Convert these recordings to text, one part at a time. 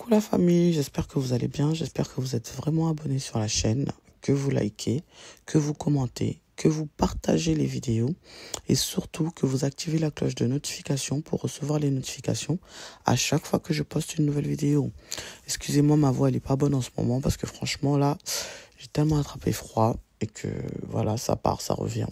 Coucou la famille, j'espère que vous allez bien, j'espère que vous êtes vraiment abonnés sur la chaîne, que vous likez, que vous commentez, que vous partagez les vidéos et surtout que vous activez la cloche de notification pour recevoir les notifications à chaque fois que je poste une nouvelle vidéo. Excusez-moi, ma voix elle est pas bonne en ce moment parce que franchement là, j'ai tellement attrapé froid et que voilà, ça part, ça revient.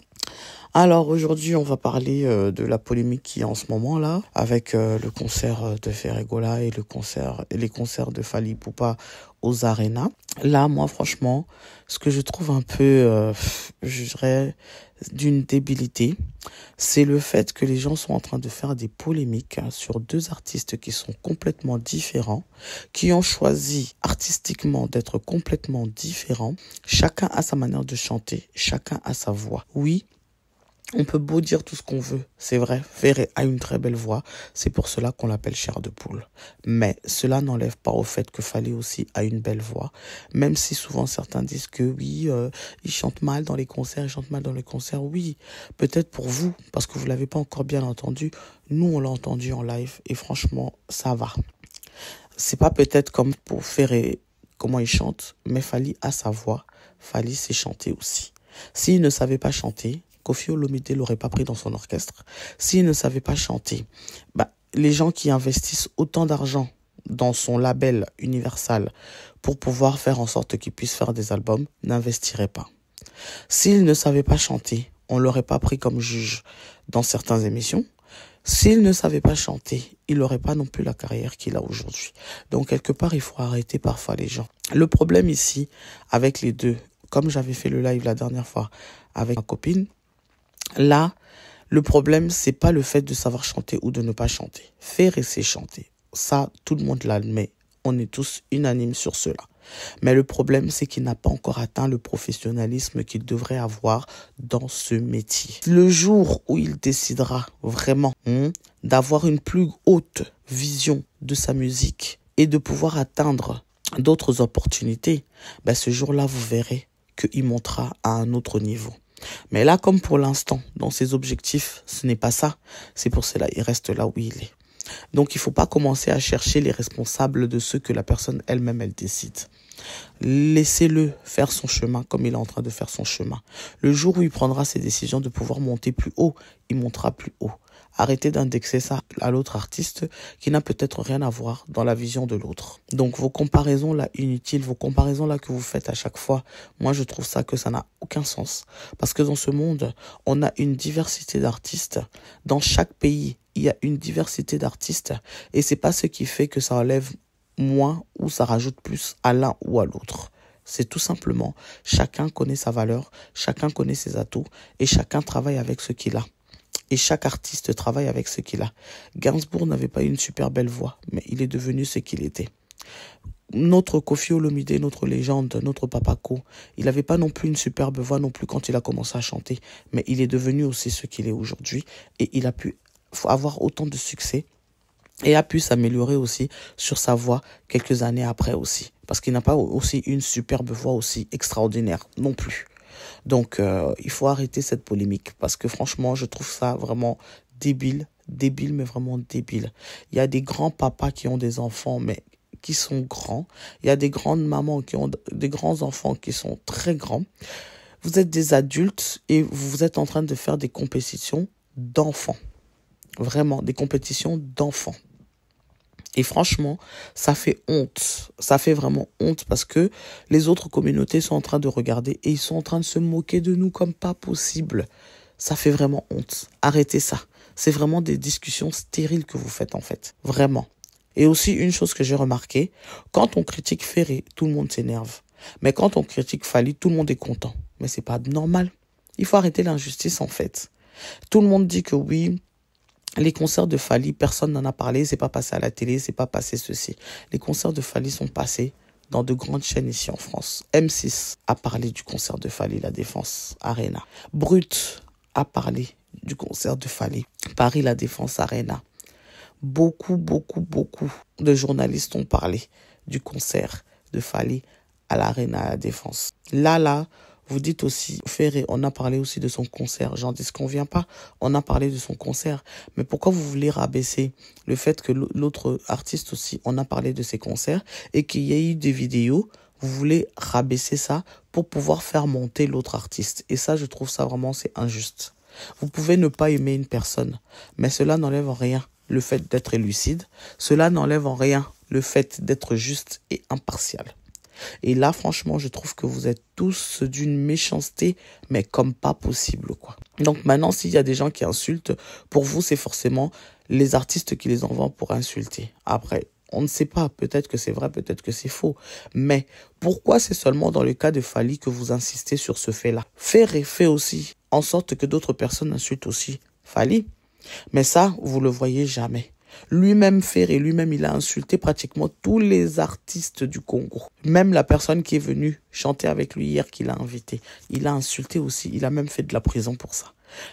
Alors aujourd'hui, on va parler de la polémique qui est en ce moment là avec le concert de Ferregola et les concerts de Fally Ipupa aux Arena. Là, moi franchement, ce que je trouve un peu je dirais d'une débilité, c'est le fait que les gens sont en train de faire des polémiques sur deux artistes qui sont complètement différents, qui ont choisi artistiquement d'être complètement différents. Chacun a sa manière de chanter, chacun a sa voix. Oui, on peut beau dire tout ce qu'on veut, c'est vrai, Ferré a une très belle voix, c'est pour cela qu'on l'appelle chair de poule. Mais cela n'enlève pas au fait que Fally aussi a une belle voix, même si souvent certains disent que oui, il chante mal dans les concerts, oui, peut-être pour vous, parce que vous l'avez pas encore bien entendu, nous on l'a entendu en live et franchement, ça va. C'est pas peut-être comme pour Ferré, comment il chante, mais Fally a sa voix, Fally sait chanter aussi. S'il ne savait pas chanter, Koffi Olomide l'aurait pas pris dans son orchestre. S'il ne savait pas chanter, les gens qui investissent autant d'argent dans son label Universal pour pouvoir faire en sorte qu'il puisse faire des albums n'investiraient pas. S'il ne savait pas chanter, on l'aurait pas pris comme juge dans certaines émissions. S'il ne savait pas chanter, il n'aurait pas non plus la carrière qu'il a aujourd'hui. Donc quelque part, il faut arrêter parfois les gens. Le problème ici, avec les deux, comme j'avais fait le live la dernière fois avec ma copine, là, le problème, c'est pas le fait de savoir chanter ou de ne pas chanter. Ferré sait chanter. Ça, tout le monde l'admet. On est tous unanimes sur cela. Mais le problème, c'est qu'il n'a pas encore atteint le professionnalisme qu'il devrait avoir dans ce métier. Le jour où il décidera vraiment d'avoir une plus haute vision de sa musique et de pouvoir atteindre d'autres opportunités, ce jour-là, vous verrez qu'il montera à un autre niveau. Mais là, comme pour l'instant, dans ses objectifs, ce n'est pas ça. C'est pour cela qu'il reste là où il est. Donc, il ne faut pas commencer à chercher les responsables de ce que la personne elle-même, elle décide. Laissez-le faire son chemin comme il est en train de faire son chemin. Le jour où il prendra ses décisions de pouvoir monter plus haut, il montera plus haut. Arrêtez d'indexer ça à l'autre artiste qui n'a peut-être rien à voir dans la vision de l'autre. Donc vos comparaisons là inutiles, vos comparaisons là que vous faites à chaque fois, moi je trouve ça que ça n'a aucun sens. Parce que dans ce monde, on a une diversité d'artistes. Dans chaque pays, il y a une diversité d'artistes. Et c'est pas ce qui fait que ça enlève moins ou ça rajoute plus à l'un ou à l'autre. C'est tout simplement, chacun connaît sa valeur, chacun connaît ses atouts et chacun travaille avec ce qu'il a. Et chaque artiste travaille avec ce qu'il a. Gainsbourg n'avait pas une super belle voix, mais il est devenu ce qu'il était. Notre Koffi Olomide, notre légende, notre Papako, il n'avait pas non plus une superbe voix non plus quand il a commencé à chanter, mais il est devenu aussi ce qu'il est aujourd'hui et il a pu avoir autant de succès et a pu s'améliorer aussi sur sa voix quelques années après aussi. Parce qu'il n'a pas aussi une superbe voix aussi extraordinaire non plus. Donc, il faut arrêter cette polémique parce que franchement, je trouve ça vraiment débile, mais vraiment débile. Il y a des grands papas qui ont des enfants, mais qui sont grands. Il y a des grandes mamans qui ont des grands enfants qui sont très grands. Vous êtes des adultes et vous êtes en train de faire des compétitions d'enfants. Vraiment, des compétitions d'enfants. Et franchement, ça fait honte. Ça fait vraiment honte parce que les autres communautés sont en train de regarder et ils sont en train de se moquer de nous comme pas possible. Ça fait vraiment honte. Arrêtez ça. C'est vraiment des discussions stériles que vous faites en fait. Vraiment. Et aussi une chose que j'ai remarqué, quand on critique Ferré, tout le monde s'énerve. Mais quand on critique Fally, tout le monde est content. Mais c'est pas normal. Il faut arrêter l'injustice en fait. Tout le monde dit que oui, les concerts de Fally, personne n'en a parlé, c'est pas passé à la télé, c'est pas passé ceci. Les concerts de Fally sont passés dans de grandes chaînes ici en France. M6 a parlé du concert de Fally, La Défense Arena. Brut a parlé du concert de Fally, Paris La Défense Arena. Beaucoup de journalistes ont parlé du concert de Fally à l'Arena La Défense. Là, Vous dites aussi, Ferré, on a parlé aussi de son concert. J'en disconviens pas. On a parlé de son concert. Mais pourquoi vous voulez rabaisser le fait que l'autre artiste aussi, on a parlé de ses concerts et qu'il y a eu des vidéos, vous voulez rabaisser ça pour pouvoir faire monter l'autre artiste. Et ça, je trouve ça vraiment, c'est injuste. Vous pouvez ne pas aimer une personne, mais cela n'enlève en rien le fait d'être lucide. Cela n'enlève en rien le fait d'être juste et impartial. Et là, franchement, je trouve que vous êtes tous d'une méchanceté, mais comme pas possible, quoi. Donc maintenant, s'il y a des gens qui insultent, pour vous, c'est forcément les artistes qui les envoient pour insulter. Après, on ne sait pas, peut-être que c'est vrai, peut-être que c'est faux. Mais pourquoi c'est seulement dans le cas de Fally que vous insistez sur ce fait-là? Ferré fait aussi en sorte que d'autres personnes insultent aussi Fally. Mais ça, vous le voyez jamais. Lui-même, Ferré, lui-même, il a insulté pratiquement tous les artistes du Congo. Même la personne qui est venue chanter avec lui hier, qu'il a invité, il a insulté aussi. Il a même fait de la prison pour ça.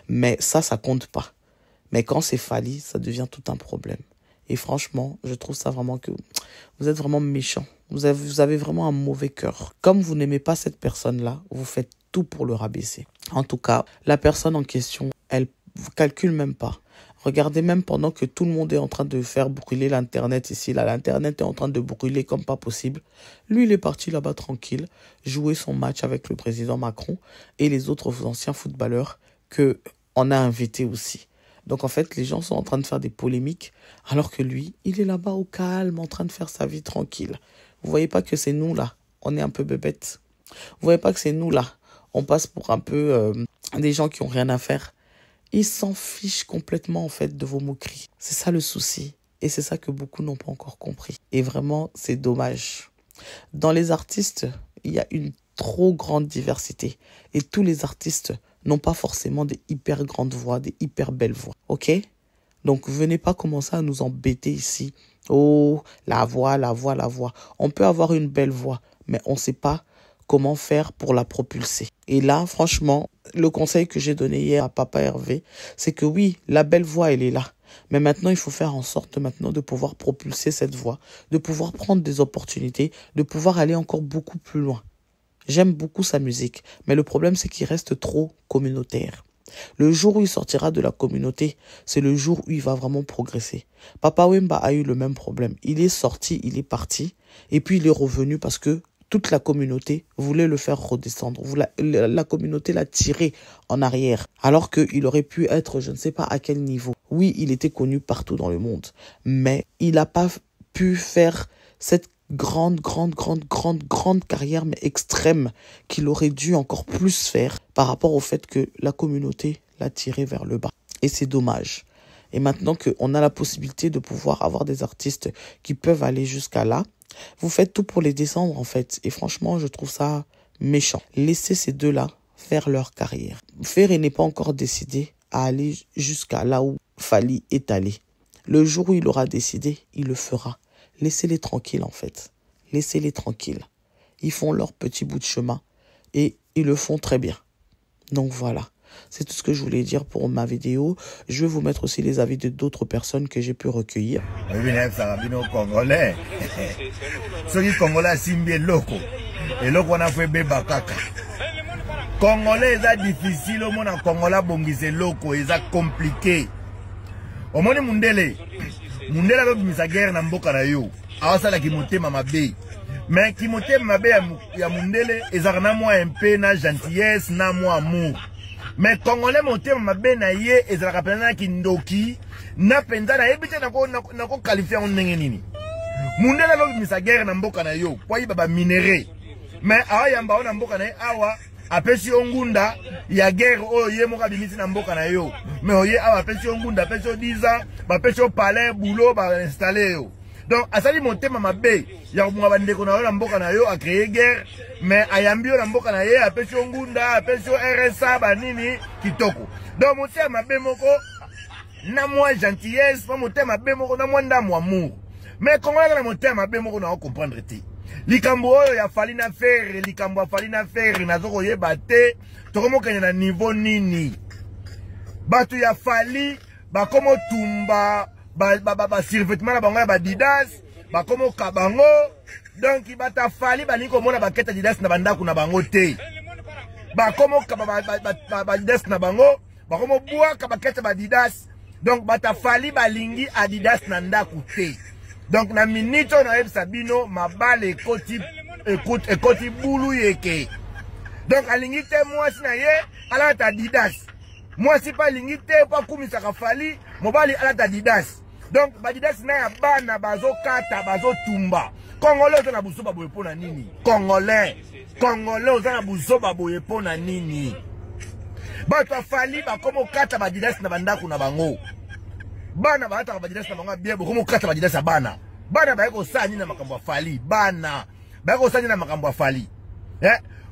Mais ça compte pas. Mais quand c'est Fally, ça devient tout un problème. Et franchement, je trouve ça vraiment que vous êtes vraiment méchant. Vous avez vraiment un mauvais cœur. Comme vous n'aimez pas cette personne-là, vous faites tout pour le rabaisser. En tout cas, la personne en question, elle ne calcule même pas. Regardez, même pendant que tout le monde est en train de faire brûler l'Internet ici, là, l'Internet est en train de brûler comme pas possible. Lui, il est parti là-bas tranquille, jouer son match avec le président Macron et les autres anciens footballeurs qu'on a invités aussi. Donc, en fait, les gens sont en train de faire des polémiques, alors que lui, il est là-bas au calme, en train de faire sa vie tranquille. Vous voyez pas que c'est nous, là, on est un peu bébêtes. Vous voyez pas que c'est nous, là, on passe pour un peu des gens qui ont rien à faire. Ils s'en fichent complètement, en fait, de vos moqueries. C'est ça le souci. Et c'est ça que beaucoup n'ont pas encore compris. Et vraiment, c'est dommage. Dans les artistes, il y a une trop grande diversité. Et tous les artistes n'ont pas forcément des hyper grandes voix, des hyper belles voix. Ok? Donc, venez pas commencer à nous embêter ici. Oh, la voix, la voix, la voix. On peut avoir une belle voix, mais on ne sait pas comment faire pour la propulser. Et là, franchement, le conseil que j'ai donné hier à Papa Hervé, c'est que oui, la belle voix, elle est là. Mais maintenant, il faut faire en sorte maintenant de pouvoir propulser cette voix, de pouvoir prendre des opportunités, de pouvoir aller encore beaucoup plus loin. J'aime beaucoup sa musique, mais le problème, c'est qu'il reste trop communautaire. Le jour où il sortira de la communauté, c'est le jour où il va vraiment progresser. Papa Wemba a eu le même problème. Il est sorti, il est parti, et puis il est revenu parce que toute la communauté voulait le faire redescendre. La communauté l'a tiré en arrière. Alors qu'il aurait pu être, je ne sais pas à quel niveau. Oui, il était connu partout dans le monde. Mais il n'a pas pu faire cette grande carrière, mais extrême, qu'il aurait dû encore plus faire par rapport au fait que la communauté l'a tiré vers le bas. Et c'est dommage. Et maintenant qu'on a la possibilité de pouvoir avoir des artistes qui peuvent aller jusqu'à là, vous faites tout pour les descendre, en fait. Et franchement, je trouve ça méchant. Laissez ces deux-là faire leur carrière. Ferré n'est pas encore décidé à aller jusqu'à là où Fally est allé. Le jour où il aura décidé, il le fera. Laissez-les tranquilles, en fait. Laissez-les tranquilles. Ils font leur petit bout de chemin et ils le font très bien. Donc voilà. C'est tout ce que je voulais dire pour ma vidéo. Je vais vous mettre aussi les avis de d'autres personnes que j'ai pu recueillir. Congolais. Congolais, c'est difficile. Au monde Congolais, c'est loco, c'est compliqué. Au monde Mundele, Mundele a mis sa guerre dans Mboka na yo. Awasala ki motema mabe. Mais ki motema mabe ya Mundele, ezarna moi un peu na gentillesse, na moi amour. Mais Congolais motema mabe na ye, ezaraka pena ki ndoki, na penza na ebite na ko qualifier on ndenge nini. Mundele a mis sa guerre dans Mboka na yo, kwa yi baba minéré. Mais awa yamba ona Mboka na awa apesi ongunda ya guerre oyo ye moka bimisi na mboka na yo. Mais oye awa apesi ongunda, apesi 10 ans, ba apesi palais boulot ba installer yo. Donc asali motema mabe ya mwa bandeko na yo na mboka na yo a créer guerre, mais ayambi yo na mboka na ye apesi ongunda, apesi RSA ba nini kitoko. Donc motema mabe moko na moi gentillesse, pas motema mabe moko na moi ndamu amour. Mais comment na motema mabe moko na comprendre ti. Likambo oyo ya Fally na Ferré, likambo ya Fally na Ferré nazoko yeba te tokomokanya na niveau nini. Batu ya Fally bakomo tumba ba survêtement na bango ya ba Didas bakomo kabango, donc bata Fally baliko mona baketa Didas na bandaku na bango te. bakomo Adidas na bango, bakomo bwaka bakete Adidas. Donc bata fali balingi Adidas na ndaku te. Donc na minute on a Sabino mabale ekoti bulu yeke. Donc alingi te moi sina ye ala Adidas. Moi si pas lingi te pa kumisa ka fali mobali ala Adidas. Donc Adidas na ya bana bazo kata bazo tumba. Congolais ozana busoba boye pona nini? Congolais ozana busoba boye pona nini? Bato fali ba komo kata Adidas na bandaku na bango. Bana ba ata Adidas na bango bien komo kata Adidas ya bana. Bana ba ko sani na makambo fali. Bana ba ko sani na makambo fali.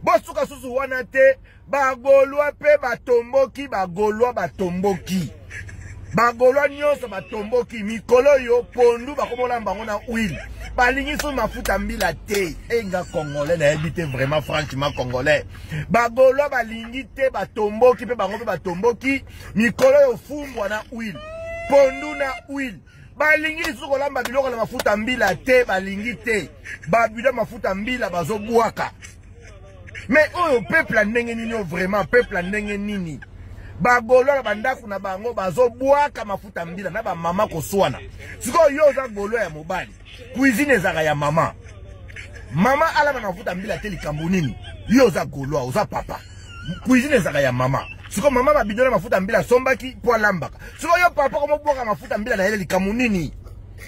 Bosuka susu wana te bagolwa pe batomboki batomboki. Bagolwa nyonso batomboki mikolo yo pondu bakomola mbango na huile. Balingi so mafuta mbila te. Enga congolais na habité vraiment franchement congolais. Bagolwa balingi te batomboki pe bango pe batomboki mikolo yo fumbwa na huile. Pondu na huile. Balingi so kolamba biloko na mafuta mbila te balingi te. Babuda mafuta mbila bazo bwaka. Mais oh peuple ndenge nini vraiment peuple ndenge nini. Bagolo na bandaku na bango bazo bwaka mafuta mbila na ba mama koswana. Siko yo za golo ya mobali. Cuisine zaka ya mama. Mama ala na mafuta mbila teli kambo nini. Yo za golo za papa. Cuisine zaka ya mama. Siko mama babidona mafuta mbila sombaki po lambaka. Siko yo papa komo bwaka mafuta mbila na ele kambo nini.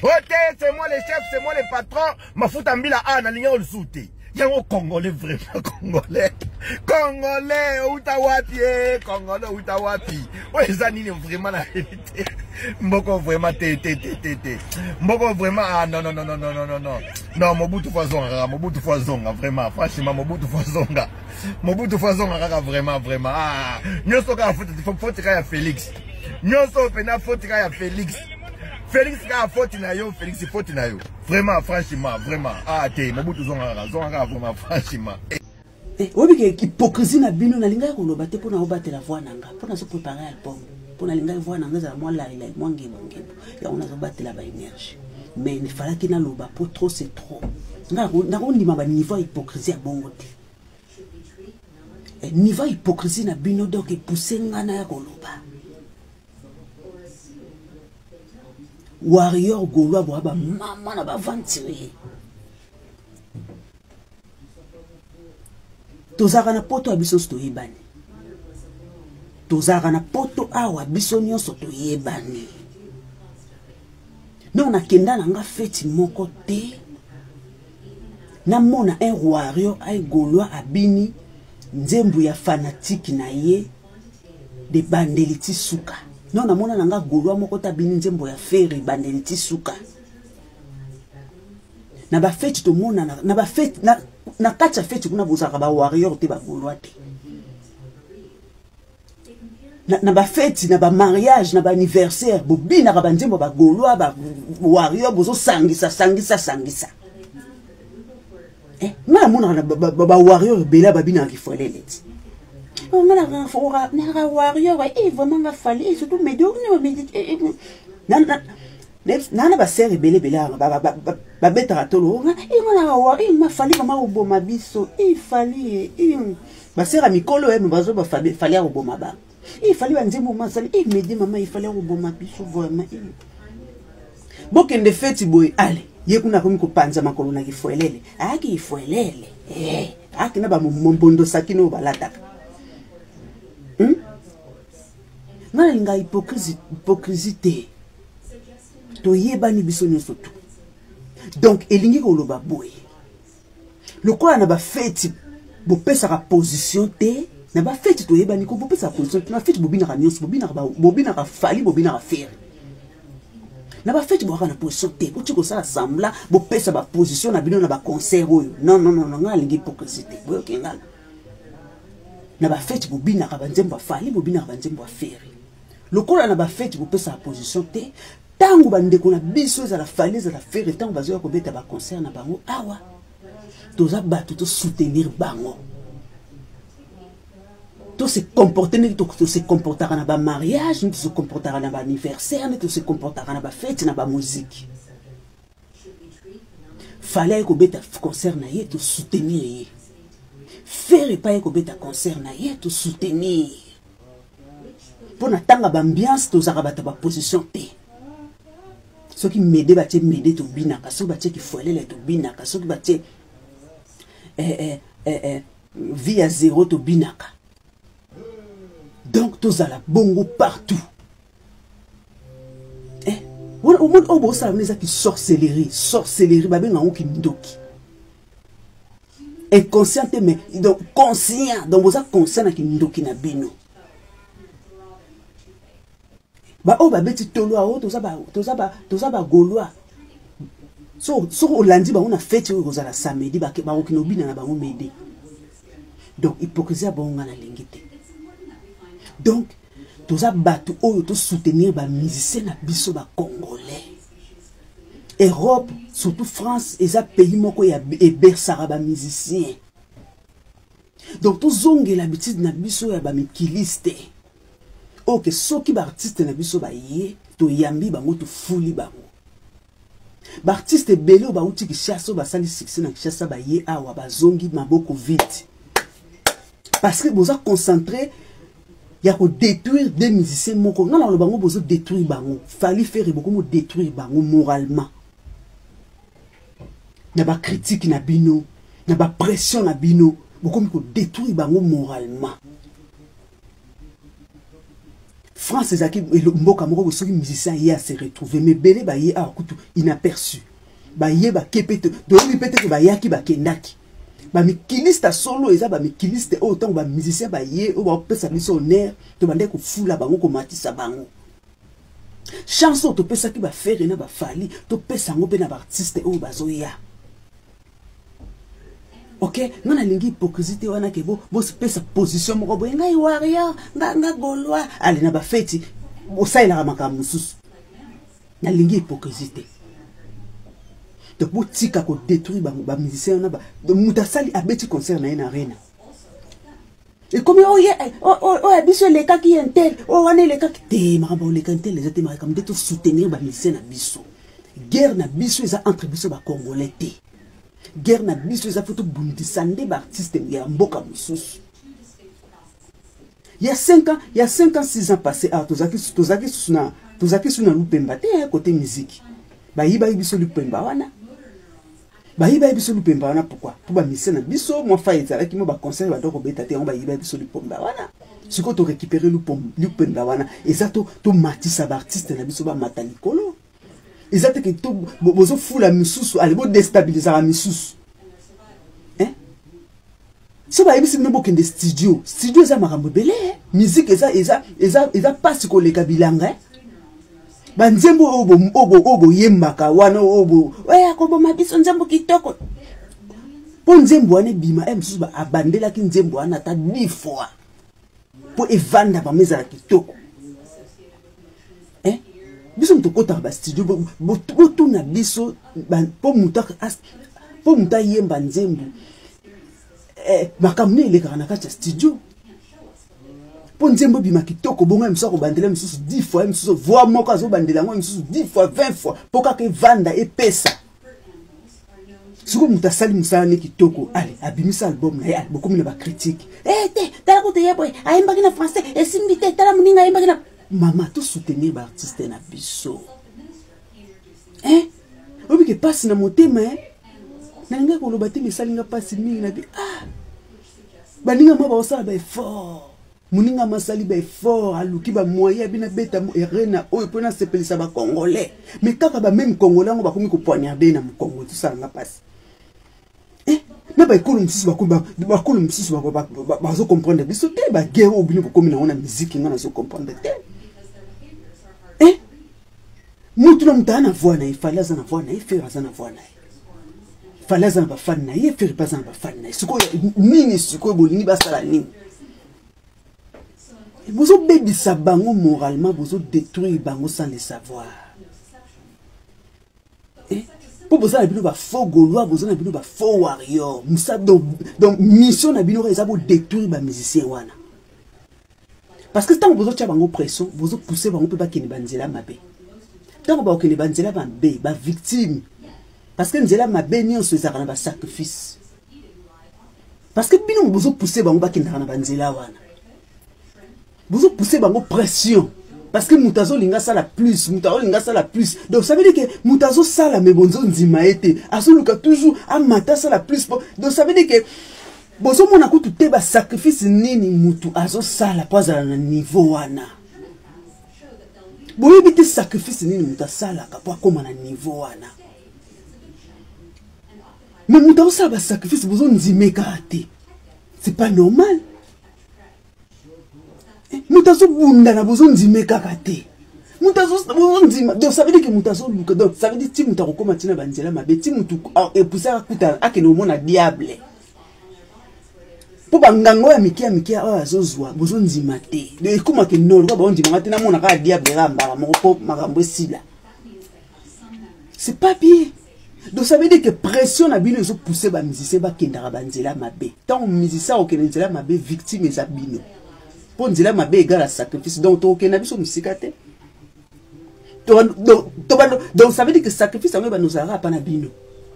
Ote c'est moi le chef, c'est moi le patron. Mafuta mbila na linya olusute. Yango Congolais vraiment Congolais. Congolais utawapi Congolais utawapi. Oeza nini vraiment la vérité. Mboko vraiment te. Mboko vraiment non. Non Mobutu Fazonga vraiment franchement Mobutu Fazonga kaka vraiment Nyoso ka faute ka ya Félix. Nyoso pena faute ka ya Félix. Félix ka faute na yo, Félix faute na yo. Vraiment, franchement, vraiment. Te, Mobutu zonga vraiment, franchement. Obi ke hypocrisie na bino na linga ko loba te pona obate la voix nanga, pona se préparer album. Pona linga voix nanga za moi la moi ngebo. Ya on a zo battre la ba énergie. Mais il fallait qu'il na loba pour trop c'est trop. Na ko ndima ba niveau hypocrisie a bongo te. Niveau hypocrisie na bino donc pousser ngana ya ko loba. Warrior Gaulois boaba mama na ba ventire. Tozaka na poto abiso sto yebani. Tozaka na poto awa biso nyonso to yebani. Non na kenda na nga feti moko te. Na mona un warrior ay Gaulois abini nzembu ya fanatique na ye de bandeliti suka. Non na mona nanga Gaulois moko ta bini nzembo ya feri bandeliti suka. Na ba feti to mona na ba feti na kacha feti kuna bozaka ba warrior te ba Gaulois te. Na ba feti na ba mariage na ba anniversaire bobina ka banzembo ba Gaulois ba warrior bozo sangisa. Na mona na ba warrior bela babina ki folele. On a la warrior et vraiment va falloir surtout mais donc nana ba sere belé ba betara tolo et on a warrior il m'a fallu vraiment au boma biso il fallait ba sere mikolo et bazo ba fallait au boma ba il fallait un moment ça il me dit maman il fallait au boma biso vraiment bokende feti boy allez yekuna komi ko panza makolo na kifuelele aki ifuelele aki na ba mombondo sakino balataka. Nga linga hypocrisie to yebani biso nyonso tu. Donc elingi ko loba boy. Lokola na ba feti bo pesa ka position te, na ba feti to yebani ko bo pesa position te, na feti bobina ka nyonso, bobina ka fali, bobina ka feri. Na ba feti bo ka na position te, bo tiko sala sambla bo pesa ba position na bino na ba concert oyo. Non, nga lingi hypocrisie te. Boyo kengala. Na ba feti bobina ka banzembo fali, bobina ka banzembo feri. Lokola na ba feti bo pesa position te, tango bandeko na biso za la fali za la feri tango bazo ko beta ba concert na bango awa. Toza batu to soutenir bango. To se comporter to se comporter na ba mariage, to se comporter na ba anniversaire, to se comporter na ba fete na ba musique. Fallait ko beta concert na ye to soutenir ye. faire pas ko beta concert na ye to soutenir pour na tanga ba ambiance to zaka bata ba position te ceux qui m'aider ba tie m'aider to binaka ceux ba tie qui foilele to binaka ceux qui ba tie via zéro to binaka donc tous à la bongo partout au monde au bossa les qui sorcellerie ba benga ki ndoki inconscient mais donc conscient donc vous êtes conscient ki ndoki na bino ba o ba beti tolo o toza ba goloa so lundi ba on a fête o za la samedi ba okinobi na ba mede donc hypocrisie ba on na lingite donc toza batu oyo to soutenir ba musiciens na biso ba congolais Europe surtout France eza pays moko ya ebersara ba musiciens donc to zonge l'habitude na biso ya ba mikiliste ok soki ba artiste na biso ba ye to yambi bango to fuli bango ba artiste belo ba uti ki chasso ba sali succès na chassa ba ye awa ba zongi maboko vite parce que vous êtes concentré il y a détruire des musiciens moko non le bango bozo détruire bango fallait faire beaucoup mo détruire bango moralement na ba critique na bino na ba pression na bino beaucoup ko détruire bango moralement France ezaki mboka moko soki musicien ya se retrouver mais belé ba ye a kutu inaperçu ba ye ba kepete do mi peut-être ba yaki ba kendaki ba mikiliste solo eza ba mikiliste autant ba musicien ba ye o ba pesa biso honneur to bande ko fula bango ko matisa bango chanson to pesa ki ba faire na ba fali to pesa ngo pe na ba artiste o bazoya ok ngana lingi hypocrisie wana ke bo pesa position moko bo ngai warrior nga golwa ali na ba feti bo saila makambo mususu na lingi hypocrisie. Donc, vous tika ko détruire ba musicien na ba donc mutasali abeti concert na une arena. Et comme biso les cas qui intel, wane les cas qui te maraba les cas intel les étaient maraba comme de tout soutenir ba musicien na biso. Guerre na biso eza entre biso ba congolais te. Guerre na biso eza photo bundisande ba artiste ya mboka mususu. Il y a 5 ans, 6 ans passés à tozaki suna lupemba te côté musique. Ba yiba biso lupemba wana. Ba yiba biso lupemba wana pourquoi? Pour ba mission na biso moi fa ezala ki mo ba conseil ba doko beta te on ba yiba biso lupemba wana. Siko to récupérer lupemba wana ezato to matisa ba artiste na biso ba matalikolo. Ezato ke to bozo fula misusu ale bo déstabiliser la misusu. Hein? So ba yibisi mbo kende studio za makambo belé musique eza pas ko le kabilanga. Banzembo obo yembaka wana obo akobo mabiso nzembo kitoko po nzembo wana bima msusu ba abandela ki nzembo wana ta 10 fois po evanda ba meza kitoko biso mtokota ba studio bo na biso po muta yemba nzembo makamne ile kana kati studio pour nzembo bima kitoko bonga mso ko bandela msusu 10 fois msusu voix moko azo bandela ngo msusu 10 fois 20 fois poka ke vanda e pesa suko mutasali musane kitoko ale abimisa album na ye beaucoup mina ba critique tala ko te yeboy ayemba kina français et simbite tala muninga ayemba kina mama to soutenir ba artiste na biso obi ke passe na motema na nga ko lobati misalinga passe mingi na bi baninga mo ba osala ba effort muninga masali ba effort aluki ba moyen bina beta erena oyo pona sepelisa ba congolais mais kaka ba même congolais ngo ba komi ko poignarder na Congo tout ça nga passe na ba ekolo msusu ba kolo msusu ba zo comprendre biso te ba guerre obini ko komi na ona musique nga na zo comprendre te mutu na mutana voix na ifala za na voix na ifera za na voix na fala za na ba fan na ifera pas za na ba fan na siko nini siko bolingi ba sala nini. Vous avez bébisa bango moralement, vous avez détruit bango sans le savoir. Pour vous avez un faux gaulois, vous avez un faux warrior. Donc mission na bino eza bo détruire ba musicien wana. Parce que tant que vous avez bango pression, vous avez poussé bango pe ba keni banzela mabe. Tant que ba keni banzela mabe, ba victime. Parce que nzela mabe ni on se zara na ba sacrifice. Parce que bino bozo pousser bango bakendaka na banzela wana. Bozo pousser bango pression. Parce que Moutazo linga ça la plus, Moutazo linga ça la plus. Donc ça veut dire que Moutazo ça la mebonzo nzima ete. Asoluka toujours à mata ça la plus. Donc ça veut dire que bozo mona ko tout ba sacrifice nini mutu azo ça la pas à na niveau wana. Boye bité sacrifice nini muta ça la ka comme na niveau wana. Mais Moutazo ça ba sacrifice bozo nzima kate. C'est pas normal. Moutazo bunda na bozo nzime kakate. Moutazo bozo nzima. Donc ça veut dire que Moutazo luka. Donc ça veut dire que ti muta kokoma tina banzela mabe ti mutu epouser akuta akene omona diable. Po bangango ya mikia azozwa bozo nzima te. De ekoma ke nolo ka bozo nzima te na mona ka diable ramba moko makambo esila. C'est pas bien. Donc ça veut dire que pression na bino zo pousser ba musicien ba kendara banzela mabe. Tant musicien o kendela mabe victime za bino. Pour dire ma bé égale à sacrifice. Donc, tu as vu musicate. Donc, ça veut dire que sacrifice, ça va nous arrêter à Panabino.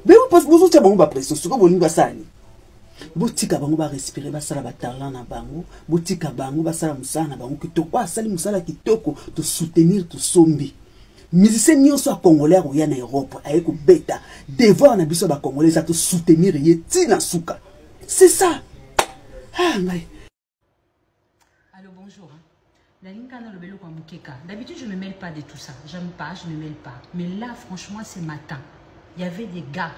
Mais vous pensez que vous avez pression. Ce que vous avez fait, botika bango ba respirer ba sala ba talent na bango, botika bango ba sala musala na bango kitoko, asali musala kitoko to soutenir to sombi. Musicien nyonso a congolais ou ya na Europe, aye ko beta, devoir na biso ba congolais za to soutenir ye tina suka. C'est ça. Ah mais bonjour. D'habitude, je ne me mêle pas de tout ça. J'aime pas, je ne me mêle pas. Mais là, franchement, ce matin, il y avait des gars.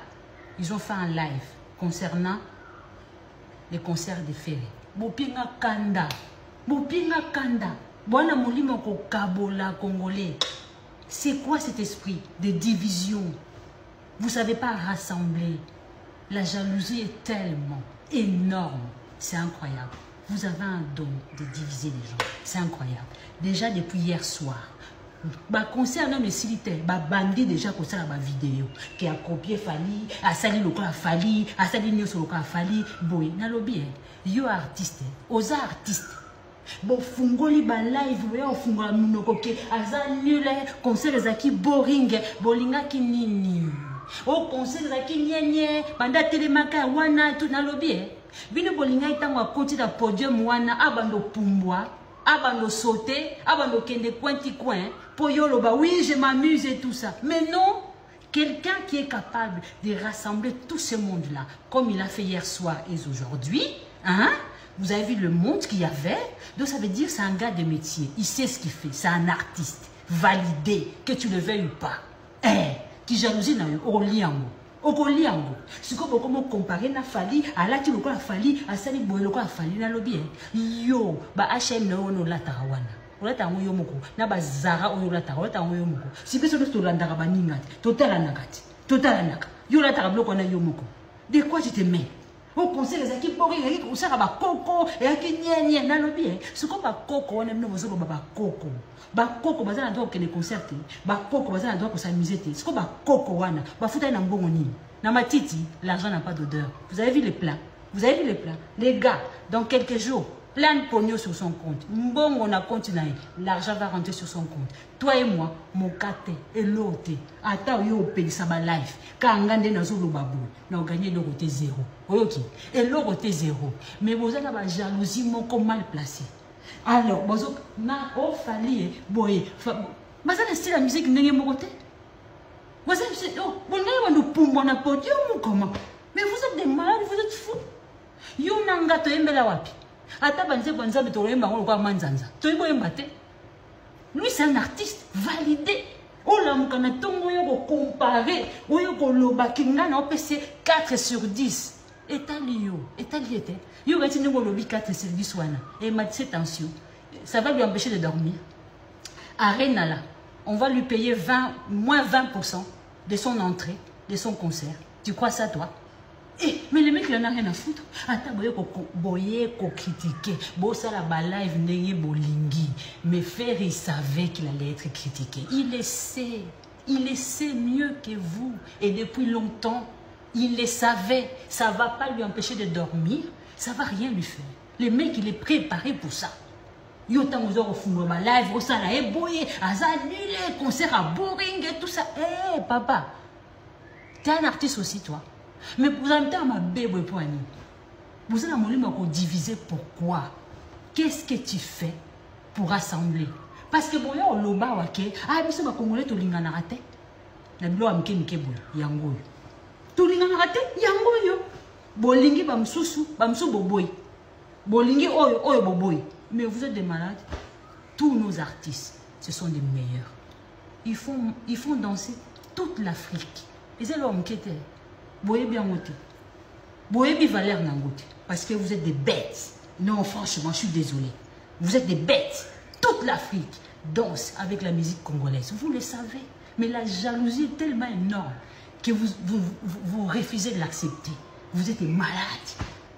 Ils ont fait un live concernant les concerts de Ferré. Bopinga Kanda. Bopinga Kanda. Bona Molimo Kabola Congolais. C'est quoi cet esprit de division? Vous ne savez pas rassembler. La jalousie est tellement énorme. C'est incroyable. Vous avez un don de diviser les gens. C'est incroyable. Déjà depuis hier soir, concernant les silitaires, bandit déjà comme ça la vidéo qui a copié Fali, a sali le cas Fali, a sali le cas Fali. Boy, nalobi, yo artiste, aux artistes. Bon fungoli ba live yo fungola munoko ke azanule concert zaki boring bolinga kinini. Au concert zaki nyenye banda telemaka wana tout nalobi. Bino bolinga itango akoti da podium wana abando pumbwa, abando sauter, abando kende cointi coin, poyolo ba oui je m'amuse et tout ça. Mais non, quelqu'un qui est capable de rassembler tout ce monde-là, comme il a fait hier soir et aujourd'hui, hein? Vous avez vu le monde qu'il y avait, donc ça veut dire c'est un gars de métier, il sait ce qu'il fait, c'est un artiste, validé, que tu le veuilles ou pas. Qui jalousie na au liango. Okoliango siko bokomo comparer na Fali alati lokola Fali asali boye lokola Fali na lobi yo ba HM na ono lata wana olata ngo yo moko na bazara oyo lata olata ngo yo moko si biso to landaka baninga totala nakati totala naka yo lata bloko na yo moko de quoi tu te mets au conseil les équipes pour ils ont ça ba koko et qui nyenye na lobi siko ba koko wana mno bozo ba koko ba koko bazana doit que les concerts ba koko bazana doit s'amuser c'est quoi ba koko wana ba futa na mbongo nini na matiti l'argent n'a pas d'odeur. Vous avez vu les plats, vous avez vu les plats, les gars dans quelques jours plein de pognon sur son compte mbongo na continuer l'argent va rentrer sur son compte. Toi et moi mon kate et l'autre ata yo paye ça ba life ka ngande na zolo babu na gagner le côté zéro OK et le côté zéro mais vous avez la jalousie moko mal placée. Alors, bozo na o Fali boy. Mais ça c'est la musique n'engé mon côté. Vous savez oh, vous n'avez pas de pumbo na podium ou comment? Mais vous êtes des malades, vous êtes fous. Yo nanga to embela wapi? Ata banze banza beto yemba ngo kwa manzanza. To yebo yembate. Lui c'est un artiste validé. Oh la mukana tongo yo ko comparer, yo ko loba kinga na OPC 4 sur 10. Étalité. Yo va tenir le lobby 4 services wana. Et m'a dit attention, ça va lui empêcher de dormir. Arena là, on va lui payer moins 20% de son entrée, de son concert. Tu crois ça toi? Mais le mec il en a rien à foutre. Attends, boye ko critiquer. Bo ça la ba live neye bolingi. Mais Ferré il savait qu'il allait être critiqué. Il le sait mieux que vous et depuis longtemps. Il le savait, ça ne va pas lui empêcher de dormir, ça ne va rien lui faire. Le mec, il est préparé pour ça. Yo tant vous aurez fumé ma live, vous savez, boye, annulé, concert à boring et tout ça. Papa, tu es un artiste aussi, toi. Mais vous avez ma bébé pour nous. Vous avez un diviser pourquoi? Qu'est-ce que tu fais pour rassembler? Parce que bon, on loba wake, ah, mais c'est ma Congolais, tu l'as raté. La bilo amke mkebo, yango. Tu l'as raté, yango yo. Bolingi bamsusu, bamsu boboy. Bolingi oyo boboy. Mais vous êtes des malades. Tous nos artistes, ce sont des meilleurs. Ils font danser toute l'Afrique. Et c'est l'homme qui était. Boye bien moté. Boye bien Valère Nangote. Parce que vous êtes des bêtes. Non, franchement, je suis désolé. Vous êtes des bêtes. Toute l'Afrique danse avec la musique congolaise. Vous le savez. Mais la jalousie est tellement énorme que vous refusez de l'accepter. Vous êtes des malades.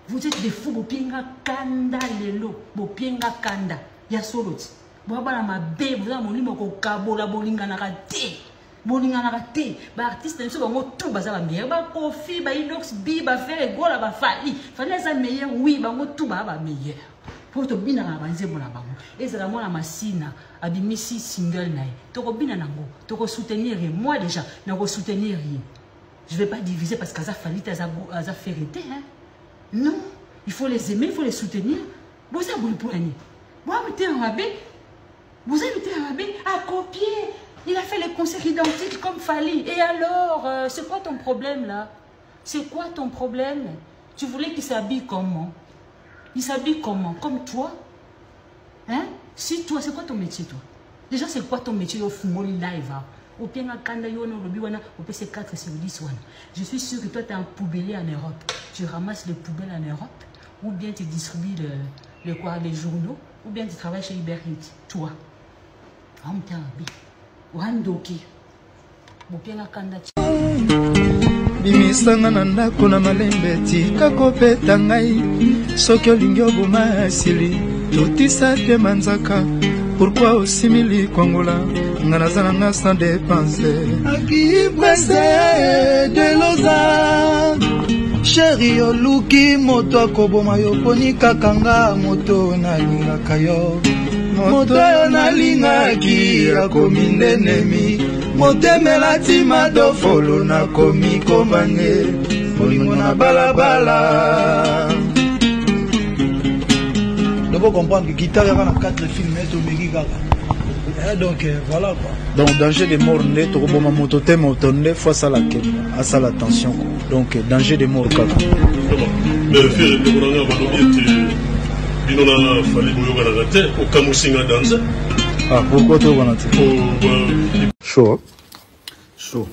Vous êtes des fous. Bopienga kanda lelo. Bopienga kanda. Ya soloti. Boabala ma bé. Vous avez mon numéro kabo la bolinga na raté. Bolinga na raté. Ba artiste ne sont pas tout baza ba meilleur. Ba Kofi, ba Inox, Bi, ba faire gola ba Fali. Fallait ça meilleur. Oui, ba tout ba meilleur. Pour te bina na banze bona bango. Et c'est la moi la masina abimisi single nae. Toko bina nango. Toko soutenir moi déjà. Nango soutenir rien. Je vais pas diviser parce qu'Aza Fali Aza vérité hein. Non, il faut les aimer, il faut les soutenir. Vous avez voulu pour l'année. Vous avez été un rabais. Vous avez été un rabais à copier. Il a fait les concerts identiques comme Fali. Et alors, c'est quoi ton problème là? C'est quoi ton problème? Tu voulais qu'il s'habille comment? Il s'habille comment? Comme toi? Hein? Si toi, c'est quoi ton métier toi? Déjà, c'est quoi ton métier au Fumoli live? Au Pienga Kanda Yono, au Biwana, au PC4 sur 10 wana. Je suis sûr que toi, tu es un poubellier en Europe. Tu ramasses les poubelles en Europe, ou bien tu distribues les journaux, ou bien tu travailles chez Uber Eats. Toi. Wandoki. Au Pienga Kanda. Bimisanga na ndako na malembe tika kopeta ngai soki olingi oboma asili totisa te manzaka pourquoi osimili kongola nga naza nanga sans dépenser aki presse de loza chéri oluki moto akoboma yo poni kakanga moto nalingaka yo moto yo nalingaki akomi ndenemi motemela tima dofolo na komi kombane bolingo na balabala. Il faut comprendre que guitare il y a 4 films et Omegi Gaga. Donc voilà quoi. Donc danger de mort né to boma moto thème autonné face à la attention. Donc danger de mort Gaga. Mais faire de bonanga balobi binona fali boyoga na tête au kamusinga danse. Ah pourquoi tu vas nater? Chaud. Chaud.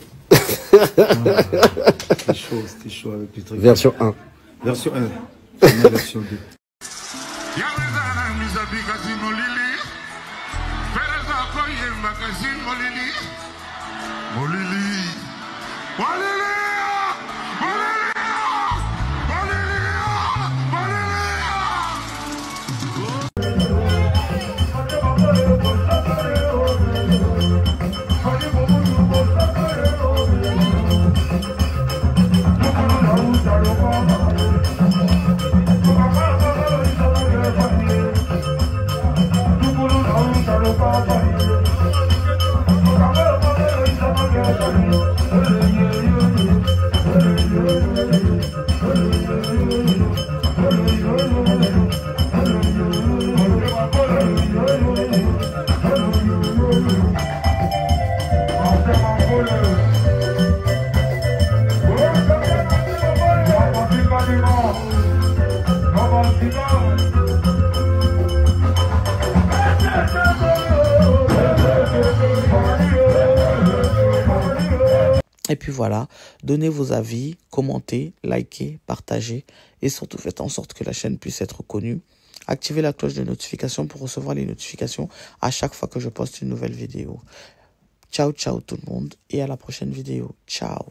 C'était chaud avec les trucs. Version 1. Version 1. Version 2. Et puis voilà, donnez vos avis, commentez, likez, partagez et surtout faites en sorte que la chaîne puisse être connue. Activez la cloche de notification pour recevoir les notifications à chaque fois que je poste une nouvelle vidéo. Ciao, ciao tout le monde et à la prochaine vidéo. Ciao.